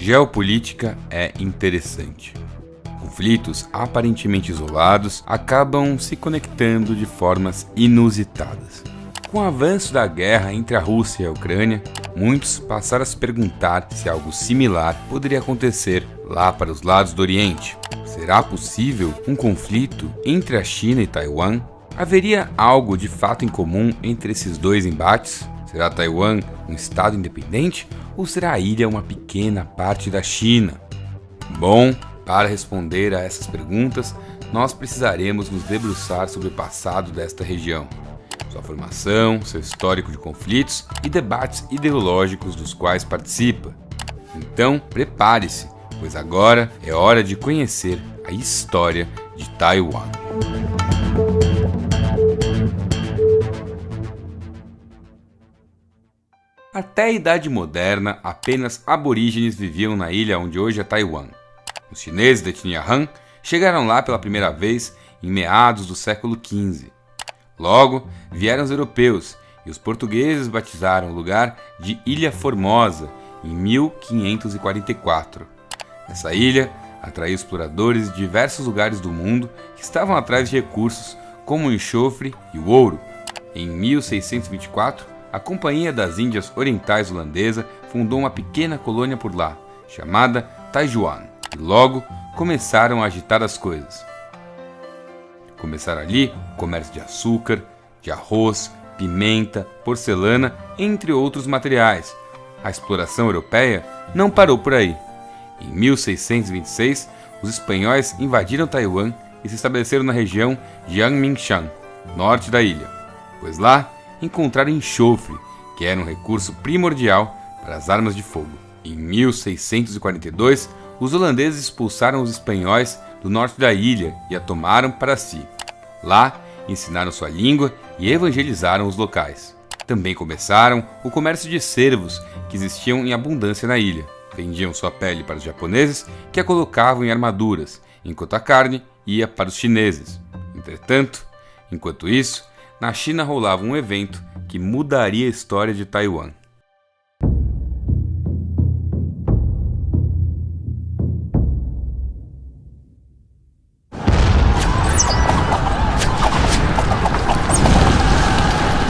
Geopolítica é interessante. Conflitos aparentemente isolados acabam se conectando de formas inusitadas. Com o avanço da guerra entre a Rússia e a Ucrânia, muitos passaram a se perguntar se algo similar poderia acontecer lá para os lados do Oriente. Será possível um conflito entre a China e Taiwan? Haveria algo de fato em comum entre esses dois embates? Será Taiwan um estado independente ou será a ilha uma pequena parte da China? Bom, para responder a essas perguntas, nós precisaremos nos debruçar sobre o passado desta região, sua formação, seu histórico de conflitos e debates ideológicos dos quais participa. Então, prepare-se, pois agora é hora de conhecer a história de Taiwan. Até a Idade Moderna, apenas aborígenes viviam na ilha onde hoje é Taiwan. Os chineses de etnia Han chegaram lá pela primeira vez em meados do século XV. Logo, vieram os europeus e os portugueses batizaram o lugar de Ilha Formosa em 1544. Essa ilha atraiu exploradores de diversos lugares do mundo que estavam atrás de recursos como o enxofre e o ouro. Em 1624, a Companhia das Índias Orientais Holandesa fundou uma pequena colônia por lá, chamada Taijuan, e logo começaram a agitar as coisas. Começaram ali o comércio de açúcar, de arroz, pimenta, porcelana, entre outros materiais. A exploração europeia não parou por aí. Em 1626, os espanhóis invadiram Taiwan e se estabeleceram na região de Yanmingshan, norte da ilha, pois lá encontraram enxofre, que era um recurso primordial para as armas de fogo. Em 1642, os holandeses expulsaram os espanhóis do norte da ilha e a tomaram para si. Lá, ensinaram sua língua e evangelizaram os locais. Também começaram o comércio de cervos, que existiam em abundância na ilha. Vendiam sua pele para os japoneses, que a colocavam em armaduras, enquanto a carne ia para os chineses. Entretanto, enquanto isso, na China rolava um evento que mudaria a história de Taiwan.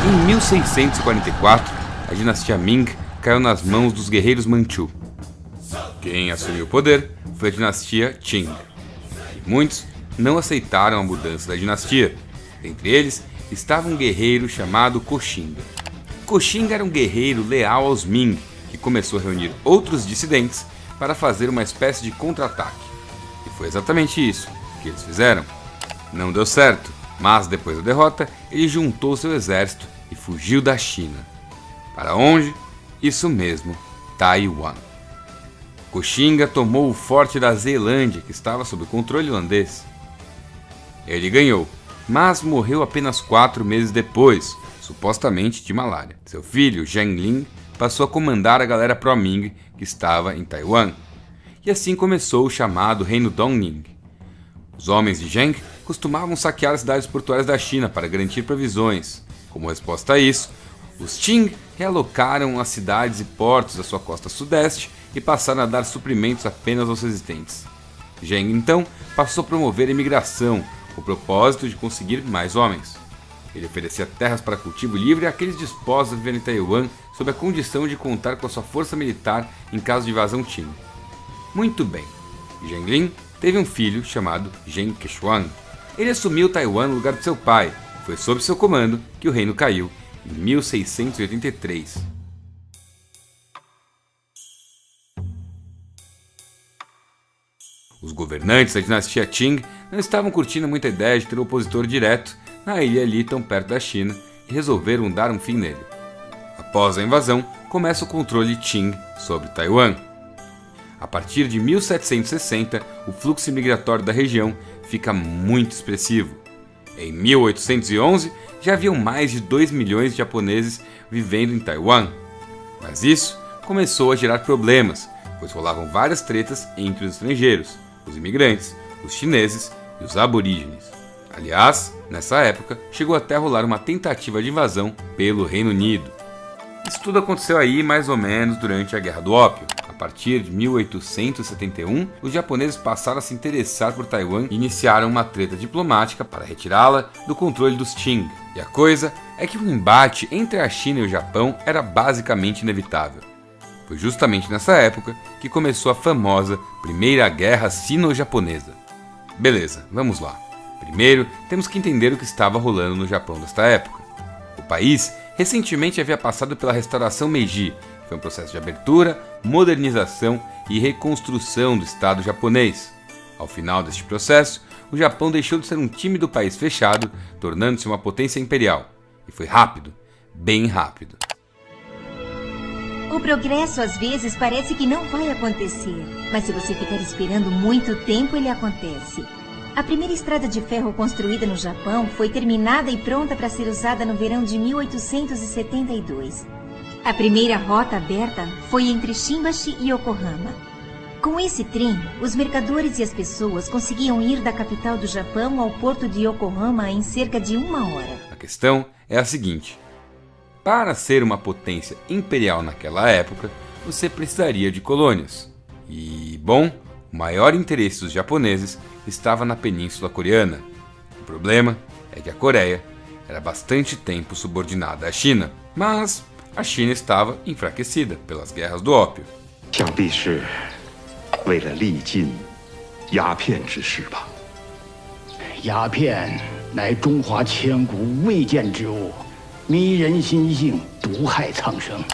Em 1644, a dinastia Ming caiu nas mãos dos guerreiros Manchu. Quem assumiu o poder foi a dinastia Qing. E muitos não aceitaram a mudança da dinastia. Entre eles estava um guerreiro chamado Koxinga. Koxinga era um guerreiro leal aos Ming, que começou a reunir outros dissidentes para fazer uma espécie de contra-ataque. E foi exatamente isso que eles fizeram. Não deu certo, mas depois da derrota, ele juntou seu exército e fugiu da China. Para onde? Isso mesmo, Taiwan. Koxinga tomou o forte da Zelândia, que estava sob controle holandês. Ele ganhou, mas morreu apenas 4 meses depois, supostamente de malária. Seu filho, Zheng Lin, passou a comandar a galera pró-Ming que estava em Taiwan. E assim começou o chamado Reino Dongning. Os homens de Zheng costumavam saquear as cidades portuárias da China para garantir provisões. Como resposta a isso, os Qing realocaram as cidades e portos da sua costa sudeste e passaram a dar suprimentos apenas aos resistentes. Zheng então passou a promover a imigração, com o propósito de conseguir mais homens. Ele oferecia terras para cultivo livre àqueles dispostos a viver em Taiwan sob a condição de contar com a sua força militar em caso de invasão Qing. Muito bem, Zheng Lin teve um filho chamado Zheng Kechuan. Ele assumiu Taiwan no lugar de seu pai. Foi sob seu comando que o reino caiu em 1683. Os governantes da dinastia Qing não estavam curtindo muita ideia de ter um opositor direto na ilha ali tão perto da China e resolveram dar um fim nele. Após a invasão, começa o controle Qing sobre Taiwan. A partir de 1760, o fluxo migratório da região fica muito expressivo. Em 1811, já haviam mais de 2 milhões de japoneses vivendo em Taiwan. Mas isso começou a gerar problemas, pois rolavam várias tretas entre os estrangeiros, os imigrantes, os chineses e os aborígenes. Aliás, nessa época, chegou até a rolar uma tentativa de invasão pelo Reino Unido. Isso tudo aconteceu aí mais ou menos durante a Guerra do Ópio. A partir de 1871, os japoneses passaram a se interessar por Taiwan e iniciaram uma treta diplomática para retirá-la do controle dos Qing. E a coisa é que o embate entre a China e o Japão era basicamente inevitável. Foi justamente nessa época que começou a famosa Primeira Guerra Sino-Japonesa. Beleza, vamos lá. Primeiro, temos que entender o que estava rolando no Japão desta época. O país recentemente havia passado pela restauração Meiji. Foi um processo de abertura, modernização e reconstrução do Estado japonês. Ao final deste processo, o Japão deixou de ser um tímido país fechado, tornando-se uma potência imperial. E foi rápido, bem rápido. O progresso às vezes parece que não vai acontecer, mas se você ficar esperando muito tempo, ele acontece. A primeira estrada de ferro construída no Japão foi terminada e pronta para ser usada no verão de 1872. A primeira rota aberta foi entre Shimbashi e Yokohama. Com esse trem, os mercadores e as pessoas conseguiam ir da capital do Japão ao porto de Yokohama em cerca de 1 hora. A questão é a seguinte: para ser uma potência imperial naquela época, você precisaria de colônias. E, bom, o maior interesse dos japoneses estava na Península Coreana. O problema é que a Coreia era bastante tempo subordinada à China, mas a China estava enfraquecida pelas guerras do ópio. 想必是为了力尽鸦片之事吧。鸦片乃中华千古未见之物，迷人心性，毒害苍生。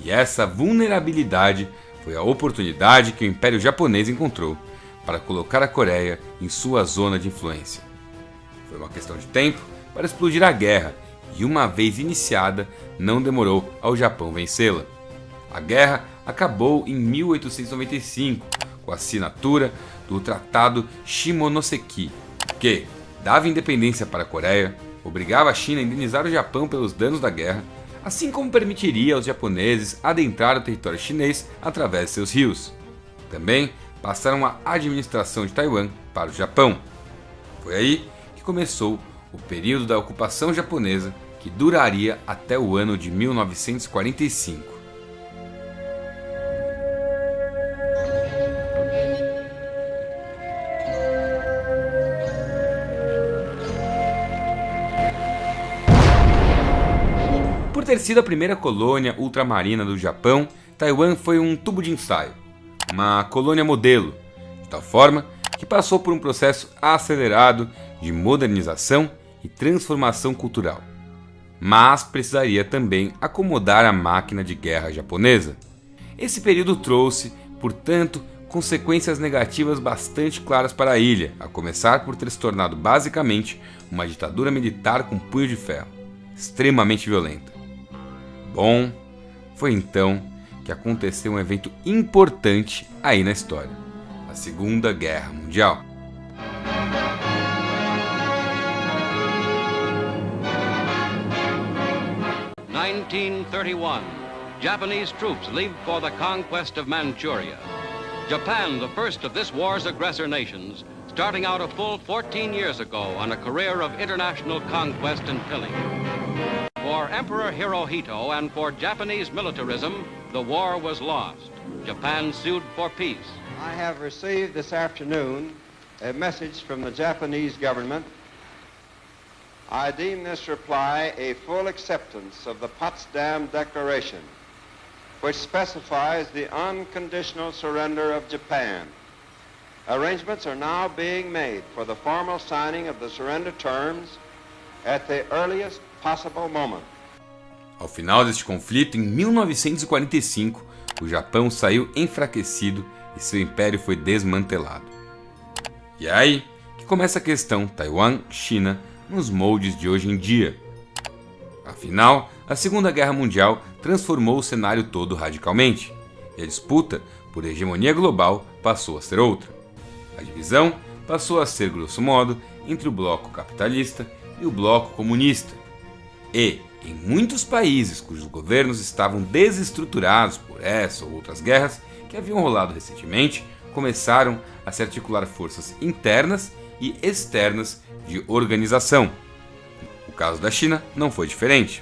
E essa vulnerabilidade foi a oportunidade que o Império Japonês encontrou para colocar a Coreia em sua zona de influência. Foi uma questão de tempo para explodir a guerra, e uma vez iniciada, não demorou ao Japão vencê-la. A guerra acabou em 1895, com a assinatura do Tratado Shimonoseki, que dava independência para a Coreia, obrigava a China a indenizar o Japão pelos danos da guerra, assim como permitiria aos japoneses adentrar o território chinês através de seus rios. Também passaram a administração de Taiwan para o Japão. Foi aí que começou o período da ocupação japonesa, que duraria até o ano de 1945. Por ter sido a primeira colônia ultramarina do Japão, Taiwan foi um tubo de ensaio, uma colônia modelo, de tal forma que passou por um processo acelerado de modernização e transformação cultural. Mas precisaria também acomodar a máquina de guerra japonesa. Esse período trouxe, portanto, consequências negativas bastante claras para a ilha, a começar por ter se tornado basicamente uma ditadura militar com punho de ferro, extremamente violenta. Bom, foi então que aconteceu um evento importante aí na história: a Segunda Guerra Mundial. In 1931, Japanese troops leave for the conquest of Manchuria. Japan, the first of this war's aggressor nations, starting out a full 14 years ago on a career of international conquest and pilling. For Emperor Hirohito and for Japanese militarism, the war was lost. Japan sued for peace. I have received this afternoon a message from the Japanese government. I deem this reply a full acceptance of the Potsdam Declaration, which specifies the unconditional surrender of Japan. Arrangements are now being made for the formal signing of the surrender terms at the earliest possible moment. Ao final deste conflito, em 1945, o Japão saiu enfraquecido e seu império foi desmantelado. E é aí que começa a questão Taiwan-China nos moldes de hoje em dia. Afinal, a Segunda Guerra Mundial transformou o cenário todo radicalmente, e a disputa por hegemonia global passou a ser outra. A divisão passou a ser, grosso modo, entre o bloco capitalista e o bloco comunista. E, em muitos países cujos governos estavam desestruturados por essa ou outras guerras que haviam rolado recentemente, começaram a se articular forças internas e externas de organização. O caso da China não foi diferente.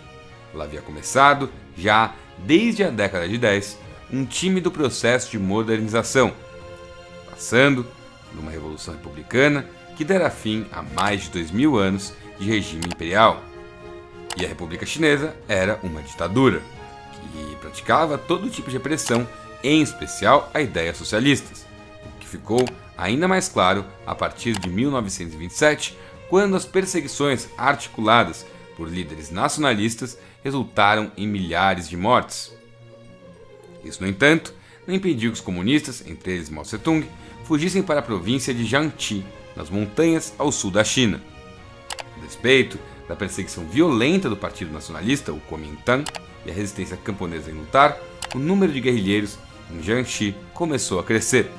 Ela havia começado, já desde a década de 10, um tímido processo de modernização, passando por uma revolução republicana que dera fim a mais de 2000 anos de regime imperial. E a República Chinesa era uma ditadura, que praticava todo tipo de repressão, em especial a ideias socialistas, o que ficou ainda mais claro a partir de 1927, quando as perseguições articuladas por líderes nacionalistas resultaram em milhares de mortes. Isso, no entanto, não impediu que os comunistas, entre eles Mao Tse-tung, fugissem para a província de Jiangxi, nas montanhas ao sul da China. A despeito da perseguição violenta do Partido Nacionalista, o Kuomintang, e a resistência camponesa em lutar, o número de guerrilheiros em Jiangxi começou a crescer.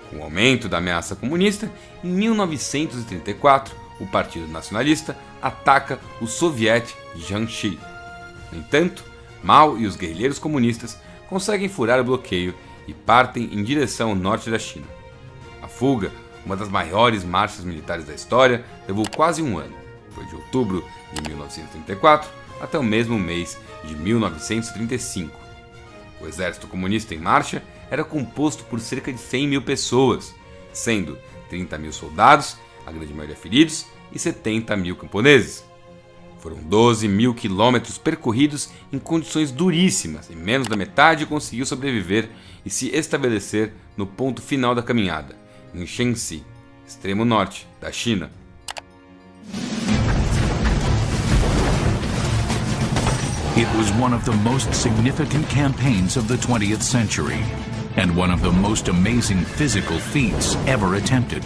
Com o aumento da ameaça comunista, em 1934, o Partido Nacionalista ataca o Soviet de Jiangxi. No entanto, Mao e os guerrilheiros comunistas conseguem furar o bloqueio e partem em direção ao norte da China. A fuga, uma das maiores marchas militares da história, levou quase um ano. Foi de outubro de 1934 até o mesmo mês de 1935. O exército comunista em marcha era composto por cerca de 100 mil pessoas, sendo 30 mil soldados, a grande maioria feridos, e 70 mil camponeses. Foram 12 mil quilômetros percorridos em condições duríssimas e menos da metade conseguiu sobreviver e se estabelecer no ponto final da caminhada, em Shanxi, extremo norte da China. It was one of the most significant campaigns of the 20th century, and one of the most amazing physical feats ever attempted.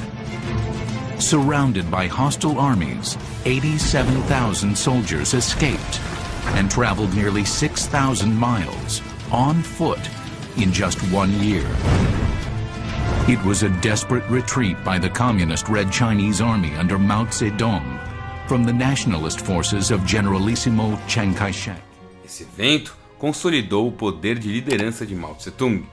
Surrounded by hostile armies, 87,000 soldiers escaped and traveled nearly 6,000 miles on foot in just 1 year. It was a desperate retreat by the communist Red Chinese Army under Mao Zedong from the nationalist forces of Generalissimo Chiang Kai-shek. Esse evento consolidou o poder de liderança de Mao Tse-tung.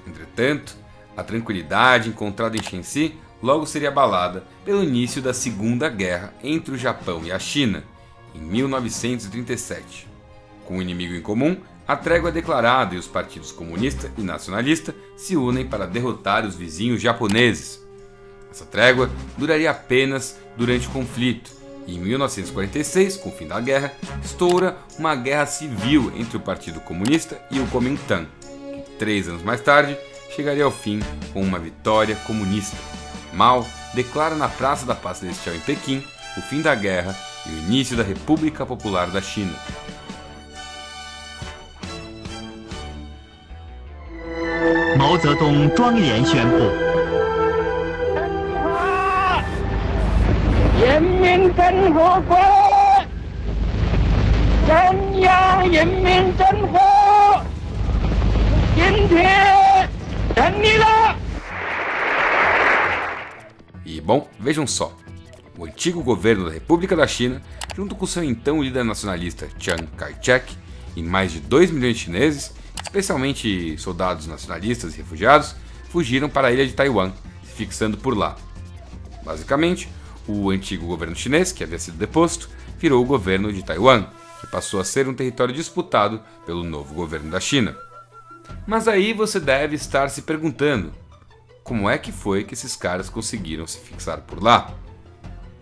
Entretanto, a tranquilidade encontrada em Shanxi logo seria abalada pelo início da Segunda Guerra entre o Japão e a China, em 1937. Com o inimigo em comum, a trégua é declarada e os partidos comunista e nacionalista se unem para derrotar os vizinhos japoneses. Essa trégua duraria apenas durante o conflito, e em 1946, com o fim da guerra, estoura uma guerra civil entre o Partido Comunista e o Kuomintang, que 3 anos mais tarde chegaria ao fim com uma vitória comunista. Mao declara na Praça da Paz Celestial em Pequim o fim da guerra e o início da República Popular da China. Mao Zedong 庄严宣布：人民共和国中央人民政府今天成立了。 E, bom, vejam só, o antigo governo da República da China, junto com seu então líder nacionalista Chiang Kai-shek, e mais de 2 milhões de chineses, especialmente soldados nacionalistas e refugiados, fugiram para a ilha de Taiwan, se fixando por lá. Basicamente, o antigo governo chinês, que havia sido deposto, virou o governo de Taiwan, que passou a ser um território disputado pelo novo governo da China. Mas aí você deve estar se perguntando, como é que foi que esses caras conseguiram se fixar por lá?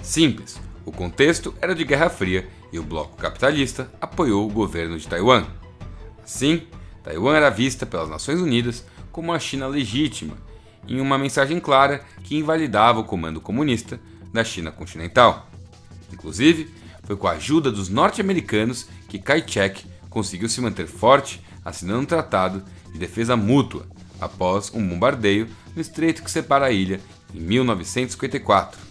Simples, o contexto era de Guerra Fria e o bloco capitalista apoiou o governo de Taiwan. Assim, Taiwan era vista pelas Nações Unidas como a China legítima, em uma mensagem clara que invalidava o comando comunista da China continental. Inclusive, foi com a ajuda dos norte-americanos que Kai-shek conseguiu se manter forte, assinando um tratado de defesa mútua após um bombardeio no estreito que separa a ilha em 1954.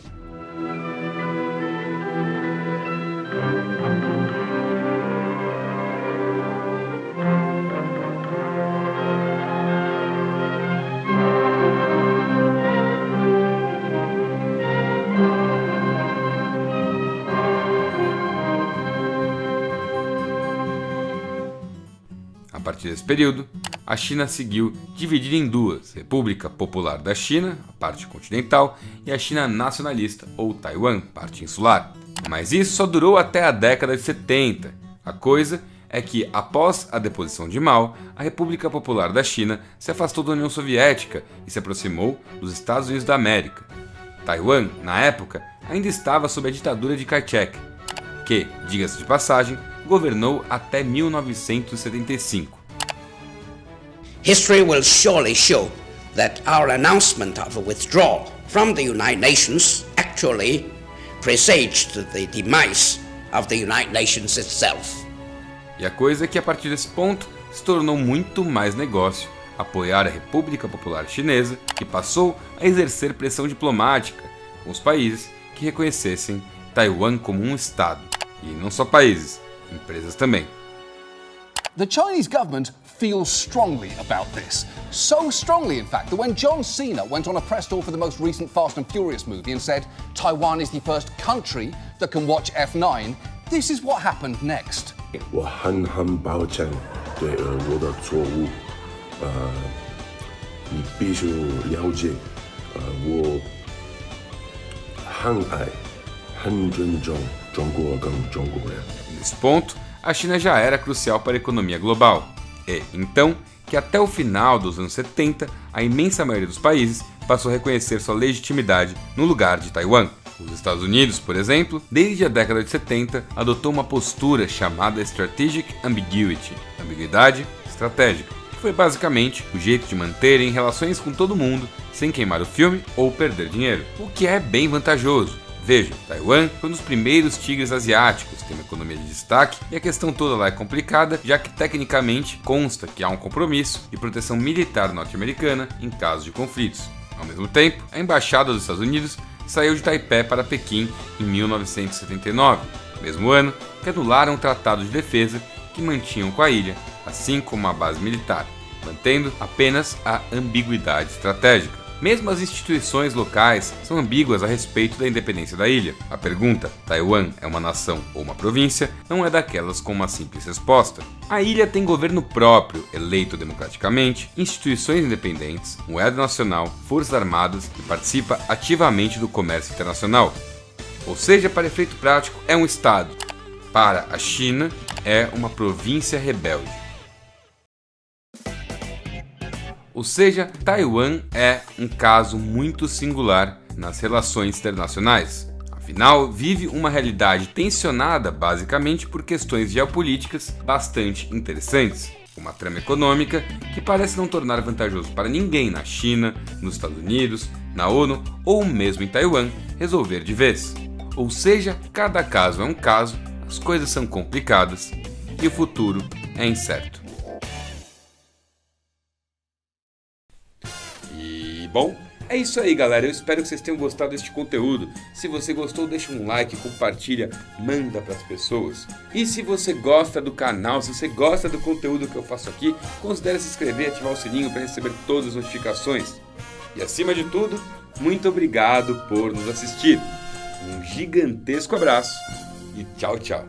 A partir desse período, a China seguiu dividida em duas: República Popular da China, a parte continental, e a China Nacionalista, ou Taiwan, parte insular. Mas isso só durou até a década de 70. A coisa é que, após a deposição de Mao, a República Popular da China se afastou da União Soviética e se aproximou dos Estados Unidos da América. Taiwan, na época, ainda estava sob a ditadura de Chiang Kai-shek, que, diga-se de passagem, governou até 1975. History will surely show that our announcement of withdrawal from the United Nations actually presaged the demise of the United Nations itself. E a coisa é que a partir desse ponto se tornou muito mais negócio apoiar a República Popular Chinesa, que passou a exercer pressão diplomática com os países que reconhecessem Taiwan como um estado. E não só países, empresas também. The Chinese government feels strongly about this. So strongly, in fact, that when John Cena went on a press tour for the most recent Fast and Furious movie and said Taiwan is the first country that can watch F9, this is what happened next. 我憨憨抱歉对俄国的错误，你必须了解，我很爱、很尊重中国跟中国人。 Nesse ponto, a China já era crucial para a economia global. E, então, que até o final dos anos 70, a imensa maioria dos países passou a reconhecer sua legitimidade no lugar de Taiwan. Os Estados Unidos, por exemplo, desde a década de 70, adotou uma postura chamada Strategic Ambiguity, ambiguidade estratégica, que foi basicamente o jeito de manterem relações com todo mundo sem queimar o filme ou perder dinheiro, o que é bem vantajoso. Veja, Taiwan foi um dos primeiros tigres asiáticos, tem uma economia de destaque e a questão toda lá é complicada, já que tecnicamente consta que há um compromisso de proteção militar norte-americana em caso de conflitos. Ao mesmo tempo, a embaixada dos Estados Unidos saiu de Taipei para Pequim em 1979, mesmo ano que anularam o tratado de defesa que mantinham com a ilha, assim como a base militar, mantendo apenas a ambiguidade estratégica. Mesmo as instituições locais são ambíguas a respeito da independência da ilha. A pergunta, Taiwan é uma nação ou uma província, não é daquelas com uma simples resposta. A ilha tem governo próprio, eleito democraticamente, instituições independentes, moeda nacional, forças armadas e participa ativamente do comércio internacional. Ou seja, para efeito prático, é um estado. Para a China, é uma província rebelde. Ou seja, Taiwan é um caso muito singular nas relações internacionais. Afinal, vive uma realidade tensionada basicamente por questões geopolíticas bastante interessantes. Uma trama econômica que parece não tornar vantajoso para ninguém na China, nos Estados Unidos, na ONU ou mesmo em Taiwan resolver de vez. Ou seja, cada caso é um caso, as coisas são complicadas e o futuro é incerto. Bom, é isso aí, galera. Eu espero que vocês tenham gostado deste conteúdo. Se você gostou, deixa um like, compartilha, manda para as pessoas. E se você gosta do canal, se você gosta do conteúdo que eu faço aqui, considere se inscrever e ativar o sininho para receber todas as notificações. E acima de tudo, muito obrigado por nos assistir. Um gigantesco abraço e tchau, tchau.